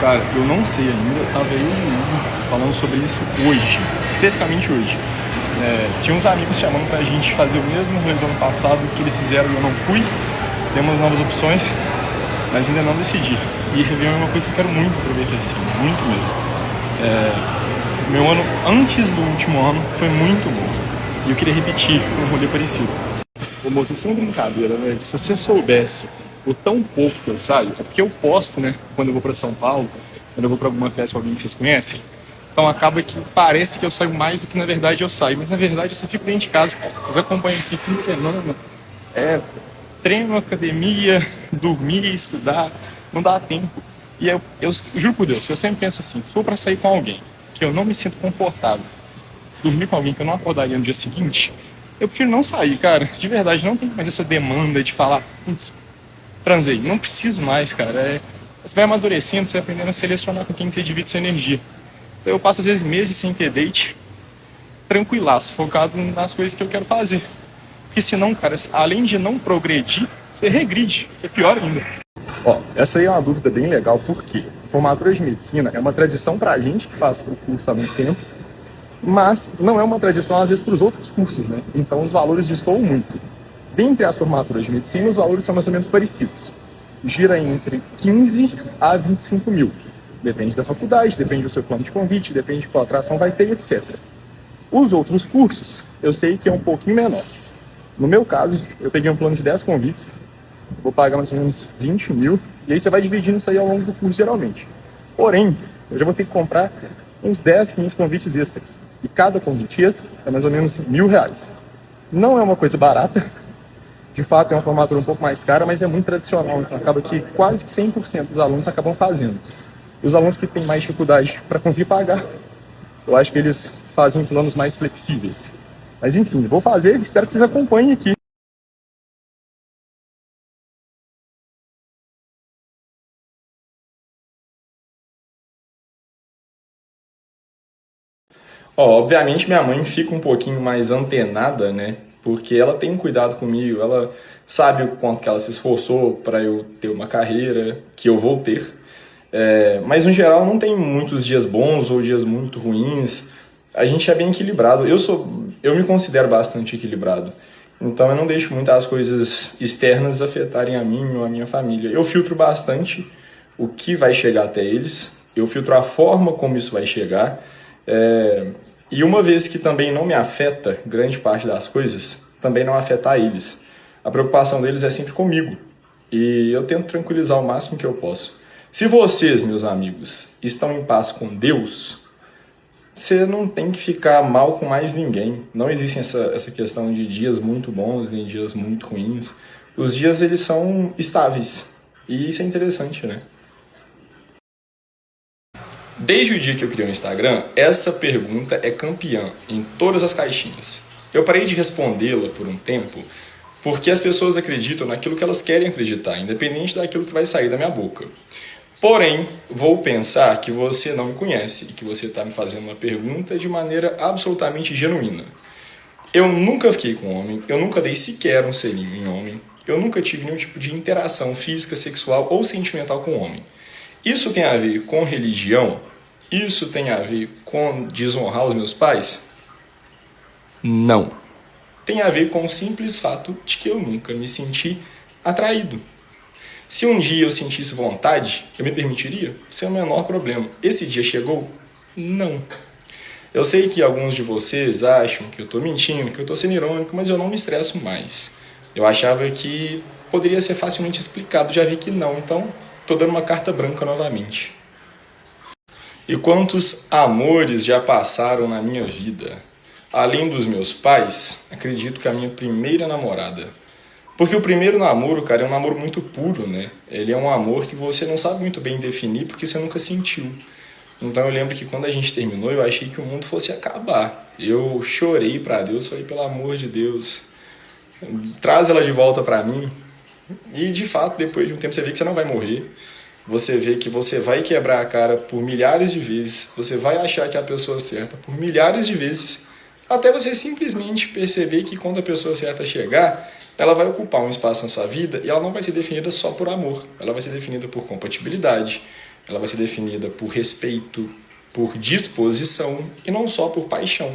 Cara, eu não sei ainda, eu tava eu e o Hugo falando sobre isso hoje, especificamente hoje. Tinha uns amigos chamando pra gente fazer o mesmo rolê do ano passado que eles fizeram e eu não fui. Temos novas opções, mas ainda não decidi. E Réveillon é uma coisa que eu quero muito aproveitar assim, muito mesmo. Meu ano antes do último ano foi muito bom. E eu queria repetir um rolê parecido. Ô moço, sem brincadeira, velho. Se você soubesse o tão pouco que eu saio, é porque eu posto, né? Quando eu vou pra São Paulo, quando eu vou pra alguma festa com alguém que vocês conhecem. Então acaba que parece que eu saio mais do que na verdade eu saio. Mas na verdade eu só fico dentro de casa, cara. Vocês acompanham aqui fim de semana. Treino, academia, dormir, estudar. Não dá tempo. E eu juro por Deus que eu sempre penso assim, se for pra sair com alguém que eu não me sinto confortável, dormir com alguém que eu não acordaria no dia seguinte, eu prefiro não sair, cara. De verdade, não tem mais essa demanda de falar, putz, transei. Não preciso mais, cara. Você vai amadurecendo, você vai aprendendo a selecionar com quem você divide sua energia. Então eu passo, às vezes, meses sem ter date, tranquilaço, focado nas coisas que eu quero fazer. Porque senão, cara, além de não progredir, você regride, que é pior ainda. Essa aí é uma dúvida bem legal, porque formatura de medicina é uma tradição pra gente que faz o curso há muito tempo, mas não é uma tradição, às vezes, para os outros cursos, né? Então, os valores destoam muito. Dentre as formaturas de medicina, os valores são mais ou menos parecidos. Gira entre 15 a 25 mil. Depende da faculdade, depende do seu plano de convite, depende de qual atração vai ter, etc. Os outros cursos, eu sei que é um pouquinho menor. No meu caso, eu peguei um plano de 10 convites, vou pagar mais ou menos 20 mil, e aí você vai dividindo isso aí ao longo do curso, geralmente. Porém, eu já vou ter que comprar uns 10, 15 convites extras. E cada convite extra é mais ou menos R$1.000. Não é uma coisa barata, de fato é uma formatura um pouco mais cara, mas é muito tradicional, então acaba que quase que 100% dos alunos acabam fazendo. Os alunos que têm mais dificuldade para conseguir pagar, eu acho que eles fazem planos mais flexíveis. Mas enfim, vou fazer, espero que vocês acompanhem aqui. Obviamente minha mãe fica um pouquinho mais antenada, né? Porque ela tem um cuidado comigo, ela sabe o quanto que ela se esforçou para eu ter uma carreira, que eu vou ter. Mas no geral não tem muitos dias bons ou dias muito ruins. A gente é bem equilibrado. Eu me considero bastante equilibrado. Então eu não deixo muitas coisas externas afetarem a mim ou a minha família. Eu filtro bastante o que vai chegar até eles. Eu filtro a forma como isso vai chegar. E uma vez que também não me afeta grande parte das coisas, também não afeta a eles. A preocupação deles é sempre comigo. E eu tento tranquilizar o máximo que eu posso. Se vocês, meus amigos, estão em paz com Deus, você não tem que ficar mal com mais ninguém. Não existe essa questão de dias muito bons nem dias muito ruins. Os dias, eles são estáveis. E isso é interessante, né? Desde o dia que eu criei o Instagram, essa pergunta é campeã em todas as caixinhas. Eu parei de respondê-la por um tempo, porque as pessoas acreditam naquilo que elas querem acreditar, independente daquilo que vai sair da minha boca. Porém, vou pensar que você não me conhece e que você está me fazendo uma pergunta de maneira absolutamente genuína. Eu nunca fiquei com homem, eu nunca dei sequer um selinho em homem, eu nunca tive nenhum tipo de interação física, sexual ou sentimental com homem. Isso tem a ver com religião? Isso tem a ver com desonrar os meus pais? Não. Tem a ver com o simples fato de que eu nunca me senti atraído. Se um dia eu sentisse vontade, eu me permitiria? Sem o menor problema. Esse dia chegou? Não. Eu sei que alguns de vocês acham que eu estou mentindo, que eu estou sendo irônico, mas eu não me estresso mais. Eu achava que poderia ser facilmente explicado, já vi que não, então estou dando uma carta branca novamente. E quantos amores já passaram na minha vida? Além dos meus pais, acredito que a minha primeira namorada. Porque o primeiro namoro, cara, é um namoro muito puro, né? Ele é um amor que você não sabe muito bem definir porque você nunca sentiu. Então eu lembro que quando a gente terminou, eu achei que o mundo fosse acabar. Eu chorei pra Deus, falei, pelo amor de Deus, traz ela de volta pra mim. E de fato, depois de um tempo, você vê que você não vai morrer. Você vê que você vai quebrar a cara por milhares de vezes. Você vai achar que é a pessoa certa por milhares de vezes. Até você simplesmente perceber que quando a pessoa certa chegar, ela vai ocupar um espaço na sua vida e ela não vai ser definida só por amor. Ela vai ser definida por compatibilidade, ela vai ser definida por respeito, por disposição e não só por paixão.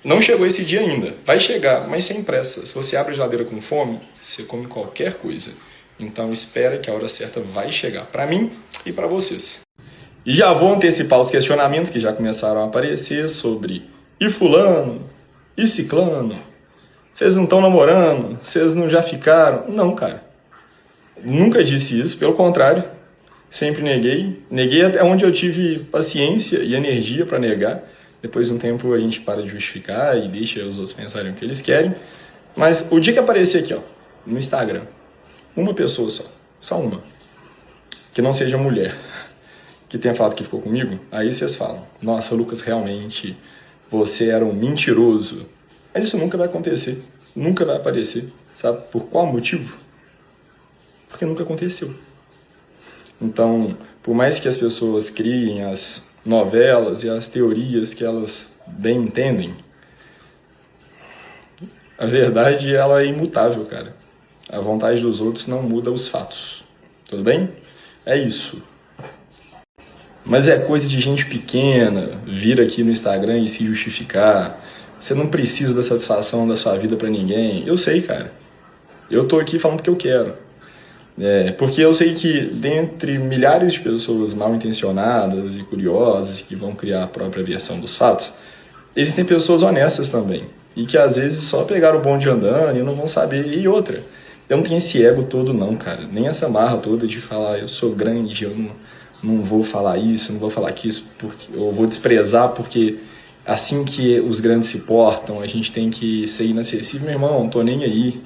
Não chegou esse dia ainda, vai chegar, mas sem pressa. Se você abre a geladeira com fome, você come qualquer coisa. Então espera que a hora certa vai chegar, para mim e para vocês. E já vou antecipar os questionamentos que já começaram a aparecer sobre e fulano, e ciclano, vocês não estão namorando, vocês não já ficaram? Não, cara, nunca disse isso, pelo contrário, sempre neguei até onde eu tive paciência e energia para negar. Depois de um tempo a gente para de justificar e deixa os outros pensarem o que eles querem. Mas o dia que aparecer aqui, ó, no Instagram, uma pessoa só uma, que não seja mulher, que tenha falado que ficou comigo, aí vocês falam, nossa, Lucas, realmente, você era um mentiroso. Mas isso nunca vai acontecer, nunca vai aparecer. Sabe por qual motivo? Porque nunca aconteceu. Então, por mais que as pessoas criem as novelas e as teorias que elas bem entendem, a verdade, ela é imutável, cara. A vontade dos outros não muda os fatos. Tudo bem? É isso. Mas é coisa de gente pequena vir aqui no Instagram e se justificar. Você não precisa da satisfação da sua vida pra ninguém. Eu sei, cara. Eu tô aqui falando o que eu quero. Porque eu sei que dentre milhares de pessoas mal intencionadas e curiosas que vão criar a própria versão dos fatos, existem pessoas honestas também. E que às vezes só pegaram o bonde andando e não vão saber. E outra, eu não tenho esse ego todo não, cara. Nem essa marra toda de falar, eu sou grande, eu não vou falar isso, não vou falar aquilo, porque eu vou desprezar porque assim que os grandes se portam, a gente tem que ser inacessível. Meu irmão, não tô nem aí.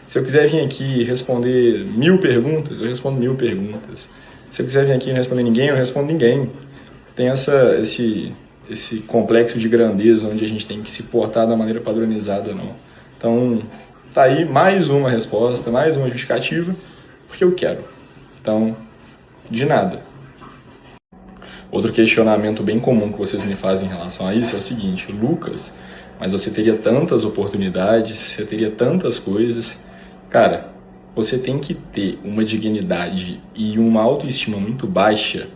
Se eu quiser vir aqui e responder 1000 perguntas, eu respondo 1000 perguntas. Se eu quiser vir aqui e não responder ninguém, eu respondo ninguém. Tem esse complexo de grandeza onde a gente tem que se portar da maneira padronizada, não. Então, tá aí mais uma resposta, mais uma justificativa, porque eu quero. Então, de nada. Outro questionamento bem comum que vocês me fazem em relação a isso é o seguinte, Lucas, mas você teria tantas oportunidades, você teria tantas coisas. Cara, você tem que ter uma dignidade e uma autoestima muito baixa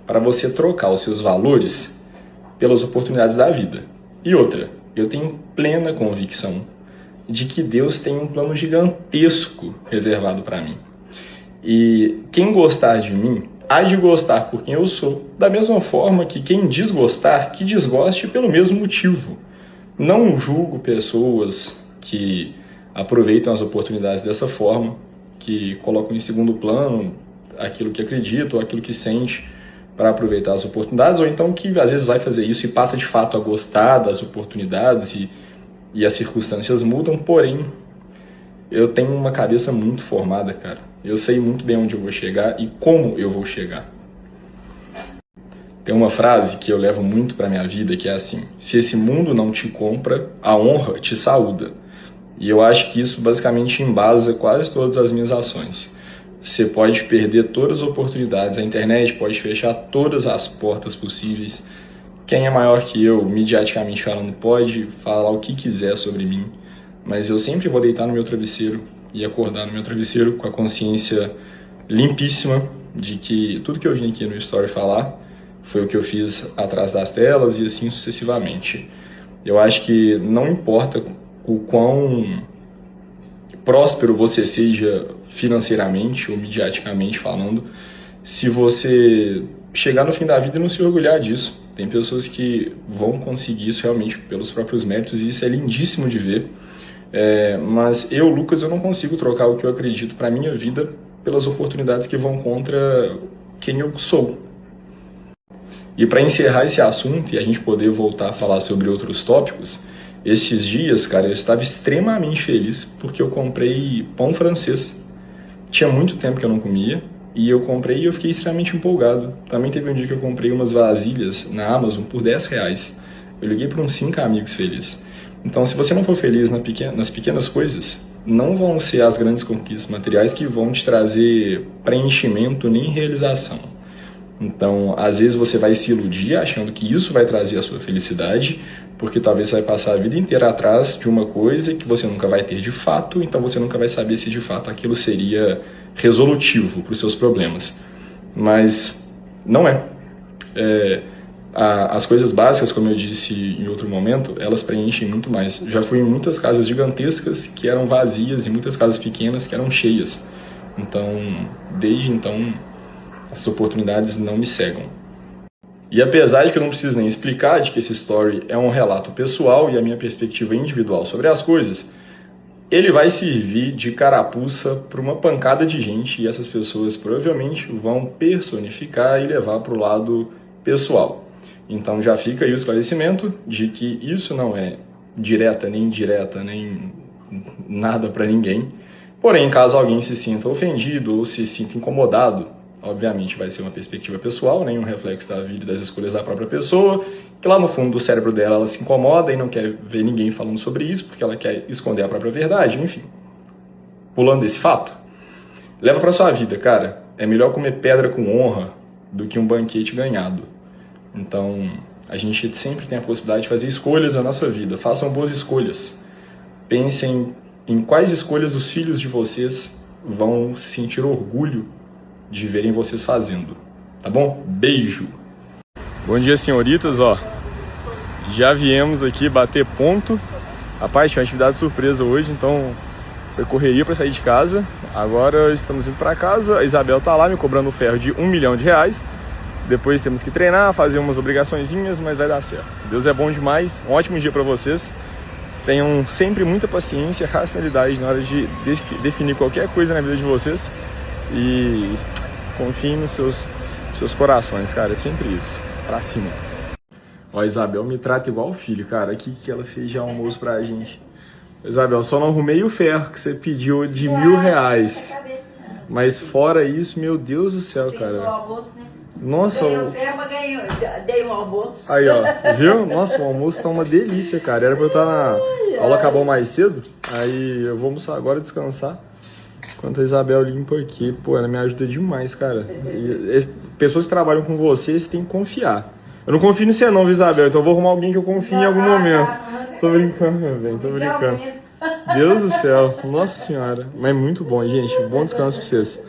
para você trocar os seus valores pelas oportunidades da vida. E outra, eu tenho plena convicção de que Deus tem um plano gigantesco reservado para mim. E quem gostar de mim, há de gostar por quem eu sou, da mesma forma que quem desgostar, que desgoste pelo mesmo motivo. Não julgo pessoas que aproveitam as oportunidades dessa forma, que colocam em segundo plano aquilo que acredita ou aquilo que sente para aproveitar as oportunidades, ou então que às vezes vai fazer isso e passa de fato a gostar das oportunidades e as circunstâncias mudam, porém, eu tenho uma cabeça muito formada, cara. Eu sei muito bem onde eu vou chegar e como eu vou chegar. Tem uma frase que eu levo muito para minha vida que é assim, se esse mundo não te compra, a honra te saúda. E eu acho que isso basicamente embasa quase todas as minhas ações. Você pode perder todas as oportunidades, a internet pode fechar todas as portas possíveis. Quem é maior que eu, midiaticamente falando, pode falar o que quiser sobre mim, mas eu sempre vou deitar no meu travesseiro e acordar no meu travesseiro com a consciência limpíssima de que tudo que eu vim aqui no Story falar foi o que eu fiz atrás das telas e assim sucessivamente. Eu acho que não importa o quão próspero você seja financeiramente ou midiaticamente falando, se você chegar no fim da vida e não se orgulhar disso. Tem pessoas que vão conseguir isso realmente pelos próprios méritos e isso é lindíssimo de ver. Mas eu, Lucas, eu não consigo trocar o que eu acredito para minha vida pelas oportunidades que vão contra quem eu sou. E para encerrar esse assunto e a gente poder voltar a falar sobre outros tópicos, esses dias, cara, eu estava extremamente feliz porque eu comprei pão francês. Tinha muito tempo que eu não comia e eu comprei e eu fiquei extremamente empolgado. Também teve um dia que eu comprei umas vasilhas na Amazon por R$10. Eu liguei para uns 5 amigos felizes. Então, se você não for feliz nas pequenas coisas, não vão ser as grandes conquistas materiais que vão te trazer preenchimento nem realização. Então, às vezes você vai se iludir achando que isso vai trazer a sua felicidade, porque talvez você vai passar a vida inteira atrás de uma coisa que você nunca vai ter de fato, então você nunca vai saber se de fato aquilo seria resolutivo para os seus problemas. Mas Não é. As coisas básicas, como eu disse em outro momento, elas preenchem muito mais. Já fui em muitas casas gigantescas que eram vazias e muitas casas pequenas que eram cheias. Então, desde então, essas oportunidades não me cegam. E apesar de que eu não preciso nem explicar de que esse story é um relato pessoal e a minha perspectiva individual sobre as coisas, ele vai servir de carapuça para uma pancada de gente e essas pessoas provavelmente vão personificar e levar para o lado pessoal. Então já fica aí o esclarecimento de que isso não é direta, nem indireta, nem nada para ninguém. Porém, caso alguém se sinta ofendido ou se sinta incomodado, obviamente vai ser uma perspectiva pessoal, nem um reflexo da vida e das escolhas da própria pessoa, que lá no fundo do cérebro dela ela se incomoda e não quer ver ninguém falando sobre isso, porque ela quer esconder a própria verdade, enfim. Pulando esse fato, leva para sua vida, cara. É melhor comer pedra com honra do que um banquete ganhado. Então, a gente sempre tem a possibilidade de fazer escolhas na nossa vida. Façam boas escolhas. Pensem em quais escolhas os filhos de vocês vão sentir orgulho de verem vocês fazendo. Tá bom? Beijo! Bom dia, senhoritas, ó. Já viemos aqui bater ponto. Rapaz, tinha uma atividade surpresa hoje, então foi correria para sair de casa. Agora estamos indo para casa. A Isabel tá lá me cobrando o ferro de R$1 milhão. Depois temos que treinar, fazer umas obrigaçõezinhas, mas vai dar certo. Deus é bom demais. Um ótimo dia para vocês. Tenham sempre muita paciência e racionalidade na hora de definir qualquer coisa na vida de vocês. E confiem nos seus corações, cara. É sempre isso. Pra cima. Ó, a Isabel me trata igual filho, cara. O que ela fez de almoço pra gente? Isabel, só não arrumei o ferro que você pediu de R$1.000. Mas fora isso, meu Deus do céu, cara. Nossa, dei um almoço. Aí, ó, viu? Nossa, o almoço tá uma delícia, cara. Era pra eu estar na... A aula acabou mais cedo, aí eu vou almoçar agora, descansar. Enquanto a Isabel limpa aqui, pô, ela me ajuda demais, cara. Pessoas que trabalham com você têm que confiar. Eu não confio em você não, viu, Isabel? Então eu vou arrumar alguém que eu confie em algum momento. Tô brincando, meu bem, tô brincando. Deus do céu, nossa senhora. Mas é muito bom, gente. Bom descanso pra vocês.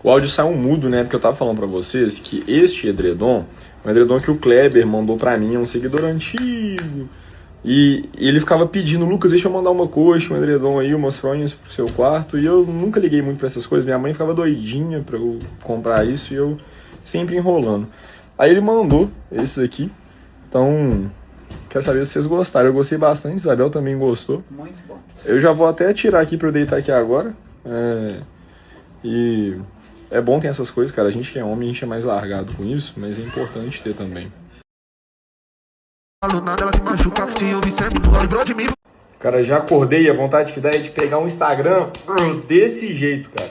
O áudio saiu mudo, né? Porque eu tava falando pra vocês que este edredom, um edredom que o Kleber mandou pra mim, é um seguidor antigo. E ele ficava pedindo, Lucas, deixa eu mandar uma coxa, um edredom aí, umas fronhas pro seu quarto. E eu nunca liguei muito pra essas coisas. Minha mãe ficava doidinha pra eu comprar isso e eu sempre enrolando. Aí ele mandou esses aqui. Então, quero saber se vocês gostaram. Eu gostei bastante, Isabel também gostou. Muito bom. Eu já vou até tirar aqui pra eu deitar aqui agora. E é bom ter essas coisas, cara. A gente que é homem, a gente é mais largado com isso, mas é importante ter também. Cara, já acordei, a vontade que dá é de pegar um Instagram desse jeito, cara.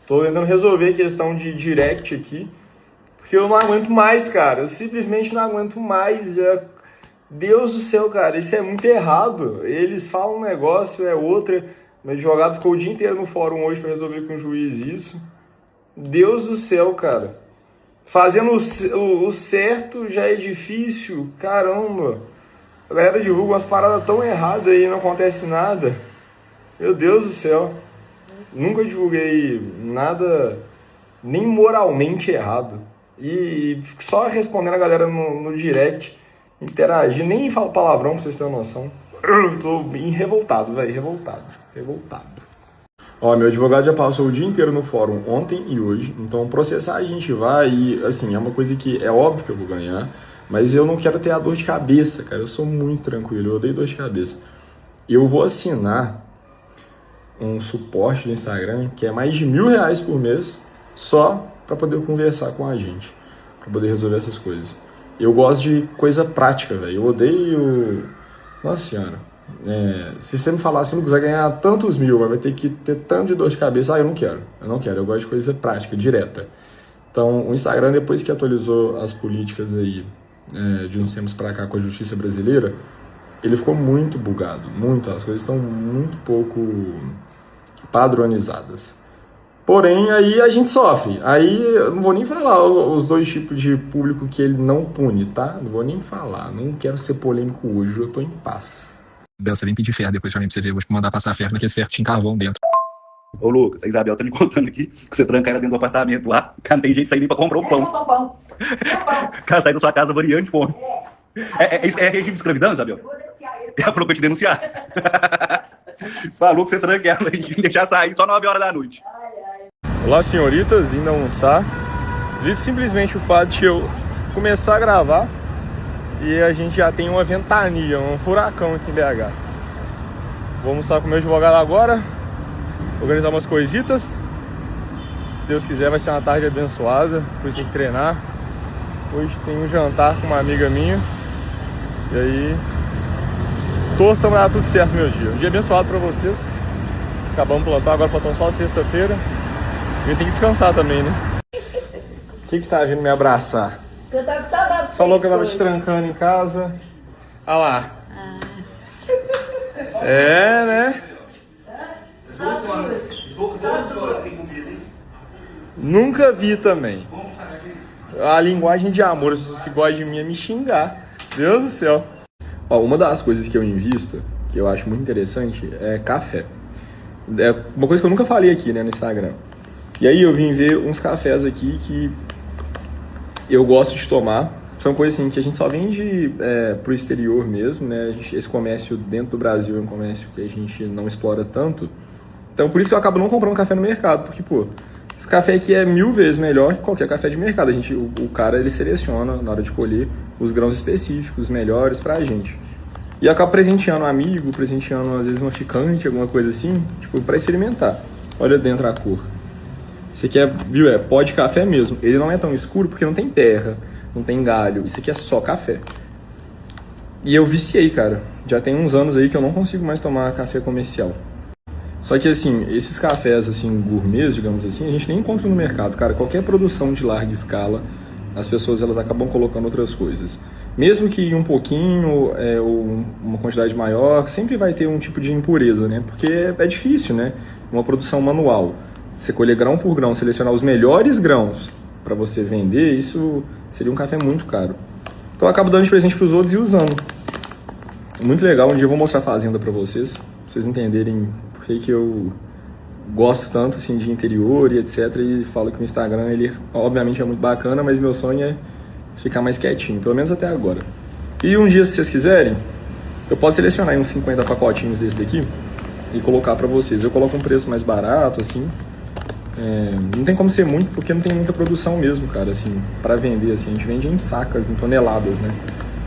Tô tentando resolver a questão de direct aqui, porque eu não aguento mais, cara. Eu simplesmente não aguento mais. Deus do céu, cara, isso é muito errado. Eles falam um negócio, é outra. Meu advogado ficou o dia inteiro no fórum hoje pra resolver com o juiz isso. Deus do céu, cara. Fazendo o certo já é difícil, caramba. A galera divulga umas paradas tão erradas e não acontece nada. Meu Deus do céu. Nunca divulguei nada nem moralmente errado. E só respondendo a galera no direct, interagir, nem falo palavrão pra vocês terem uma noção. Eu tô bem revoltado, velho, revoltado. Ó, meu advogado já passou o dia inteiro no fórum ontem e hoje, então processar a gente vai e, assim, é uma coisa que é óbvio que eu vou ganhar, mas eu não quero ter a dor de cabeça, cara, eu sou muito tranquilo, eu odeio dor de cabeça. Eu vou assinar um suporte do Instagram que é mais de R$1.000 por mês, só pra poder conversar com a gente, pra poder resolver essas coisas. Eu gosto de coisa prática, velho, eu odeio... Nossa senhora, Se você me falasse, Lucas, vai ganhar tantos mil, mas vai ter que ter tanto de dor de cabeça, eu não quero, eu gosto de coisa prática, direta. Então, o Instagram, depois que atualizou as políticas aí, de uns tempos pra cá com a justiça brasileira, ele ficou muito bugado, as coisas estão muito pouco padronizadas. Porém, aí a gente sofre. Aí eu não vou nem falar os dois tipos de público que ele não pune, tá? Não vou nem falar. Não quero ser polêmico hoje, eu tô em paz. Bel, você vem pedir ferro depois pra mim, pra você ver. Eu vou mandar passar ferro naqueles ferros que tinha carvão dentro. Ô, Lucas, a Isabel tá me contando aqui que você tranca ela dentro do apartamento lá. Cara, não tem jeito de sair nem pra comprar um pão. Cara, sai da sua casa variando de fome. É regime de escravidão, Isabel? Eu vou denunciar ele. Ela falou que eu te denunciar. Falou que você tranca ela e deixar sair só 9 horas da noite. Olá, senhoritas, indo almoçar. Simplesmente o fato de eu começar a gravar e a gente já tem uma ventania, um furacão aqui em BH. Vou almoçar com o meu advogado agora, organizar umas coisitas. Se Deus quiser, vai ser uma tarde abençoada, depois tem que treinar. Hoje tem um jantar com uma amiga minha. E aí, torçam pra dar tudo certo meu dia. Um dia abençoado pra vocês. Acabamos de plantar, agora plantamos só sexta-feira. E tem que descansar também, né? O que você tá vindo me abraçar? Eu tava com saudade. Falou que eu tava te trancando em casa. Olha lá. Né? Nunca vi também. A linguagem de amor, as pessoas que gostam de mim é me xingar. Deus do céu. Ó, uma das coisas que eu invisto, que eu acho muito interessante, é café. É uma coisa que eu nunca falei aqui, né, no Instagram. E aí eu vim ver uns cafés aqui que eu gosto de tomar. São coisas assim que a gente só vende pro exterior mesmo, né? Esse comércio dentro do Brasil é um comércio que a gente não explora tanto. Então por isso que eu acabo não comprando café no mercado, porque, pô, esse café aqui é 1000 vezes melhor que qualquer café de mercado. O cara, ele seleciona na hora de colher os grãos específicos, os melhores pra gente. E eu acabo presenteando um amigo, presenteando às vezes uma ficante, alguma coisa assim, tipo, pra experimentar. Olha dentro a cor. Esse aqui viu, pó de café mesmo. Ele não é tão escuro porque não tem terra, não tem galho. Isso aqui é só café. E eu viciei, cara. Já tem uns anos aí que eu não consigo mais tomar café comercial. Só que, assim, esses cafés, assim, gourmets, digamos assim, a gente nem encontra no mercado, cara. Qualquer produção de larga escala, as pessoas, elas acabam colocando outras coisas. Mesmo que um pouquinho, ou uma quantidade maior, sempre vai ter um tipo de impureza, né? Porque é difícil, né? Uma produção manual. Você colher grão por grão, selecionar os melhores grãos para você vender, isso seria um café muito caro. Então eu acabo dando de presente para os outros e usando. Muito legal, um dia eu vou mostrar a fazenda para vocês entenderem por que eu gosto tanto assim de interior e etc. E falo que o Instagram, ele obviamente é muito bacana, mas meu sonho é ficar mais quietinho, pelo menos até agora. E um dia, se vocês quiserem, eu posso selecionar aí uns 50 pacotinhos desse daqui e colocar para vocês. Eu coloco um preço mais barato, assim. Não tem como ser muito, porque não tem muita produção mesmo, cara, assim, pra vender, assim, a gente vende em sacas, em toneladas, né,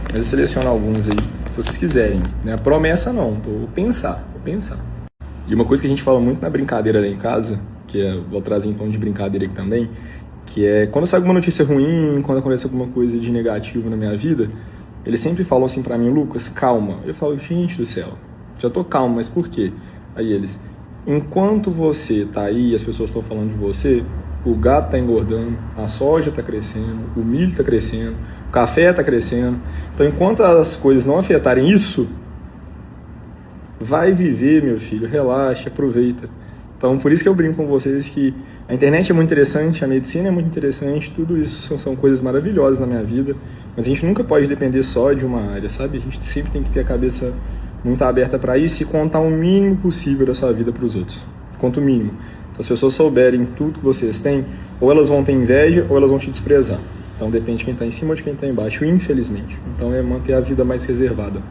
mas eu seleciono alguns aí, se vocês quiserem, né, a promessa não, vou pensar. E uma coisa que a gente fala muito na brincadeira lá em casa, vou trazer em tom de brincadeira aqui também, que é, quando sai alguma notícia ruim, quando acontece alguma coisa de negativo na minha vida, eles sempre falam assim pra mim, Lucas, calma, eu falo, gente do céu, já tô calmo, mas por quê? Aí eles... Enquanto você tá aí e as pessoas estão falando de você, o gato tá engordando, a soja tá crescendo, o milho tá crescendo, o café tá crescendo. Então, enquanto as coisas não afetarem isso, vai viver, meu filho, relaxa, aproveita. Então, por isso que eu brinco com vocês que a internet é muito interessante, a medicina é muito interessante, tudo isso são coisas maravilhosas na minha vida, mas a gente nunca pode depender só de uma área, sabe? A gente sempre tem que ter a cabeça muito aberta para isso e contar o mínimo possível da sua vida para os outros. Quanto o mínimo. Se as pessoas souberem tudo que vocês têm, ou elas vão ter inveja ou elas vão te desprezar. Então depende de quem está em cima ou de quem está embaixo, infelizmente. Então é manter a vida mais reservada.